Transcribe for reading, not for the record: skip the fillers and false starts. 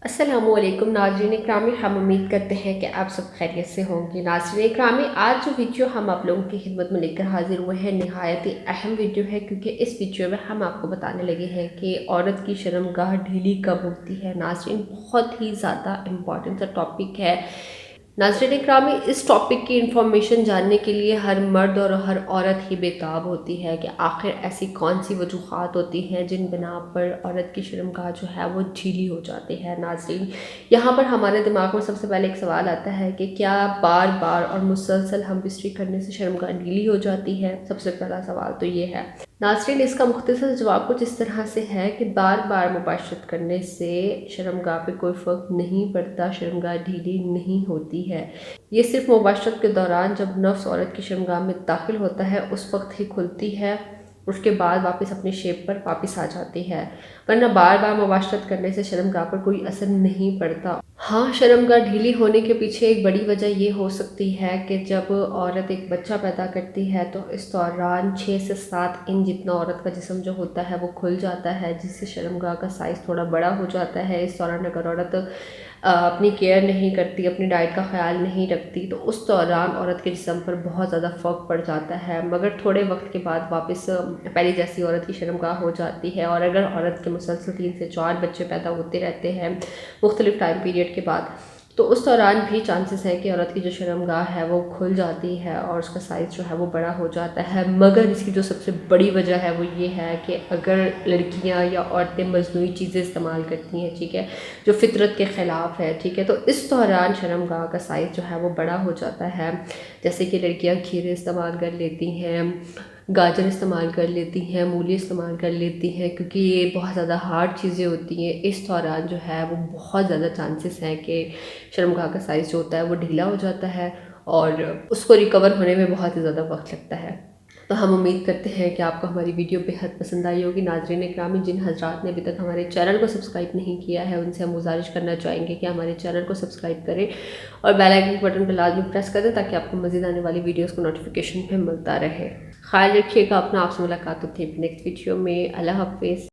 السلام علیکم ناظرین اکرامی، ہم امید کرتے ہیں کہ آپ سب خیریت سے ہوں گے۔ ناظرین اکرامی، آج جو ویڈیو ہم آپ لوگوں کی خدمت میں لے کر حاضر ہوئے ہیں نہایت ہی اہم ویڈیو ہے، کیونکہ اس ویڈیو میں ہم آپ کو بتانے لگے ہیں کہ عورت کی شرمگاہ ڈھیلی کب ہوتی ہے۔ ناظرین، بہت ہی زیادہ امپورٹنٹ سا ٹاپک ہے۔ ناظرین اکرامی، اس ٹاپک کی انفارمیشن جاننے کے لیے ہر مرد اور ہر عورت ہی بےتاب ہوتی ہے کہ آخر ایسی کون سی وجوہات ہوتی ہیں جن بنا پر عورت کی شرمگاہ جو ہے وہ ڈھیلی ہو جاتی ہے۔ ناظرین، یہاں پر ہمارے دماغ میں سب سے پہلے ایک سوال آتا ہے کہ کیا بار بار اور مسلسل ہم بستری کرنے سے شرمگاہ ڈھیلی ہو جاتی ہے؟ سب سے پہلا سوال تو یہ ہے۔ ناظرین، اس کا مختصر جواب کچھ اس طرح سے ہے کہ بار بار مباشرت کرنے سے شرمگاہ پہ کوئی فرق نہیں پڑتا، شرمگاہ ڈھیلی نہیں ہوتی ہے۔ یہ صرف مباشرت کے دوران جب نفس عورت کی شرمگاہ میں داخل ہوتا ہے اس وقت ہی کھلتی ہے، اس کے بعد واپس اپنی شیپ پر واپس آ جاتی ہے، ورنہ بار بار مباشرت کرنے سے شرمگاہ پر کوئی اثر نہیں پڑتا۔ ہاں، شرمگاہ ڈھیلی ہونے کے پیچھے ایک بڑی وجہ یہ ہو سکتی ہے کہ جب عورت ایک بچہ پیدا کرتی ہے تو اس دوران 6 سے 7 انچ جتنا عورت کا جسم جو ہوتا ہے وہ کھل جاتا ہے، جس سے شرمگاہ کا سائز تھوڑا بڑا ہو جاتا ہے۔ اس دوران اگر عورت اپنی کیئر نہیں کرتی، اپنی ڈائٹ کا خیال نہیں رکھتی، تو اس دوران عورت کے جسم پر بہت زیادہ فرق پڑ جاتا ہے، مگر تھوڑے وقت کے بعد واپس پہلے جیسی عورت کی شرمگاہ ہو جاتی ہے۔ اور اگر عورت کے مسلسل 3 سے 4 بچے پیدا ہوتے رہتے ہیں مختلف ٹائم پیریڈ کے بعد، تو اس دوران بھی چانسز ہے کہ عورت کی جو شرمگاہ ہے وہ کھل جاتی ہے اور اس کا سائز جو ہے وہ بڑا ہو جاتا ہے۔ مگر اس کی جو سب سے بڑی وجہ ہے وہ یہ ہے کہ اگر لڑکیاں یا عورتیں مصنوعی چیزیں استعمال کرتی ہیں، ٹھیک ہے، جو فطرت کے خلاف ہے، ٹھیک ہے، تو اس دوران شرمگاہ کا سائز جو ہے وہ بڑا ہو جاتا ہے۔ جیسے کہ لڑکیاں کھیرے استعمال کر لیتی ہیں، گاجر استعمال کر لیتی ہیں، مولی استعمال کر لیتی ہیں، کیونکہ یہ بہت زیادہ ہارڈ چیزیں ہوتی ہیں۔ اس دوران جو ہے وہ بہت زیادہ چانسز ہیں کہ شرمگاہ کا سائز جو ہوتا ہے وہ ڈھیلا ہو جاتا ہے اور اس کو ریکور ہونے میں بہت ہی زیادہ وقت لگتا ہے۔ تو ہم امید کرتے ہیں کہ آپ کو ہماری ویڈیو بہت پسند آئی ہوگی۔ ناظرین اکرامی، جن حضرات نے ابھی تک ہمارے چینل کو سبسکرائب نہیں کیا ہے ان سے ہم گزارش کرنا چاہیں گے کہ ہمارے چینل کو سبسکرائب کریں اور بیل آئکن کے بٹن کو لازمی پریس کر دیں تاکہ آپ کو مزید آنے والی ویڈیوز کو نوٹیفیکیشن پہ ملتا رہے۔ خیال رکھیے گا اپنا، آپ سے ملاقات ہوتی ہے نیکسٹ ویڈیو میں۔ اللہ حافظ۔